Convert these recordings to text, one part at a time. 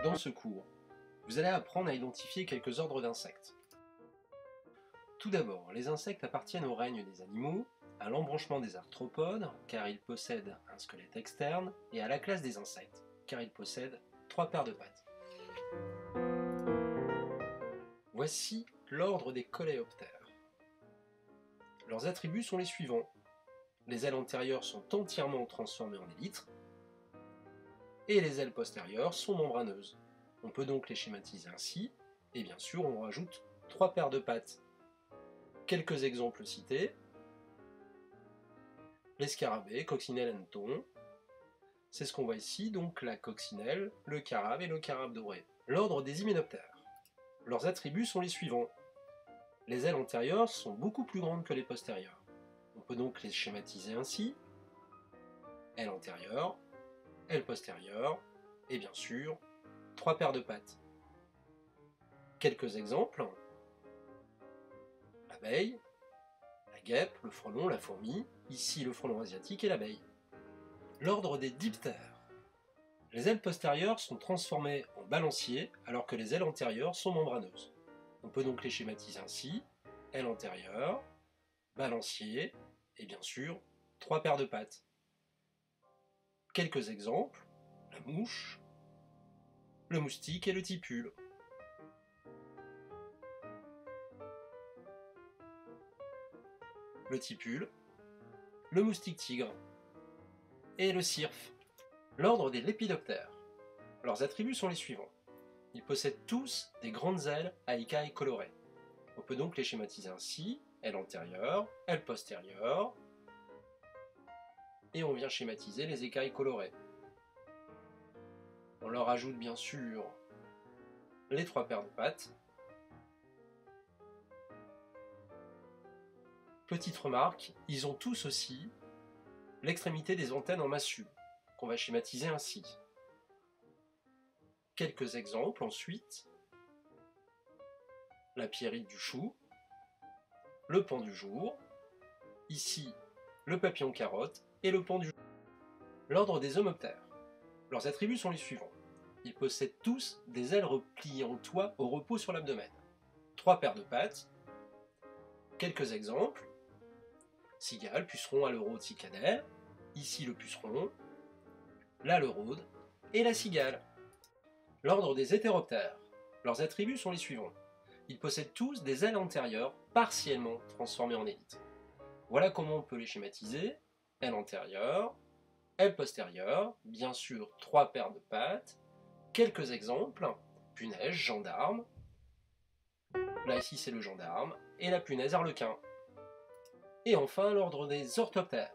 Dans ce cours, vous allez apprendre à identifier quelques ordres d'insectes. Tout d'abord, les insectes appartiennent au règne des animaux, à l'embranchement des arthropodes, car ils possèdent un squelette externe, et à la classe des insectes, car ils possèdent 3 paires de pattes. Voici l'ordre des coléoptères. Leurs attributs sont les suivants. Les ailes antérieures sont entièrement transformées en élytres, et les ailes postérieures sont membraneuses. On peut donc les schématiser ainsi, et bien sûr on rajoute 3 paires de pattes. Quelques exemples cités. Les scarabées, coccinelle hanneton. C'est ce qu'on voit ici, donc la coccinelle, le carabe et le carabe doré. L'ordre des hyménoptères. Leurs attributs sont les suivants. Les ailes antérieures sont beaucoup plus grandes que les postérieures. On peut donc les schématiser ainsi. Aile antérieure, aile postérieure, et bien sûr, 3 paires de pattes. Quelques exemples. L'abeille, la guêpe, le frelon, la fourmi, ici le frelon asiatique et l'abeille. L'ordre des diptères. Les ailes postérieures sont transformées en balanciers alors que les ailes antérieures sont membraneuses. On peut donc les schématiser ainsi, aile antérieure, balancier et bien sûr 3 paires de pattes. Quelques exemples, la mouche, le moustique et le tipule. Le tipule, le moustique tigre et le cirfe. L'ordre des lépidoptères. Leurs attributs sont les suivants. Ils possèdent tous des grandes ailes à écailles colorées. On peut donc les schématiser ainsi, aile antérieure, aile postérieure, et on vient schématiser les écailles colorées. On leur ajoute bien sûr les 3 paires de pattes. Petite remarque, ils ont tous aussi l'extrémité des antennes en massue, qu'on va schématiser ainsi. Quelques exemples ensuite. La pierrite du chou, le paon du jour, ici le papillon carotte et le paon du jour. L'ordre des homoptères. Leurs attributs sont les suivants. Ils possèdent tous des ailes repliées en toit au repos sur l'abdomen. 3 paires de pattes. Quelques exemples. Cigale, puceron, aleuraude, cicadelle. Ici le puceron, l'aleuraude et la cigale. L'ordre des hétéroptères. Leurs attributs sont les suivants. Ils possèdent tous des ailes antérieures partiellement transformées en élytres. Voilà comment on peut les schématiser. Aile antérieure, aile postérieure, bien sûr 3 paires de pattes. Quelques exemples, punaise, gendarme. Là ici c'est le gendarme, et la punaise arlequin. Et enfin l'ordre des orthoptères.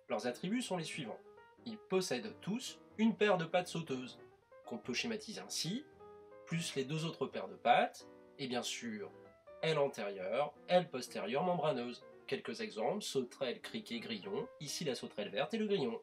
Leurs attributs sont les suivants. Ils possèdent tous une paire de pattes sauteuses, qu'on peut schématiser ainsi, plus les 2 autres paires de pattes, et bien sûr, aile antérieure, aile postérieure membraneuse. Quelques exemples, sauterelle, criquet, grillon, ici la sauterelle verte et le grillon.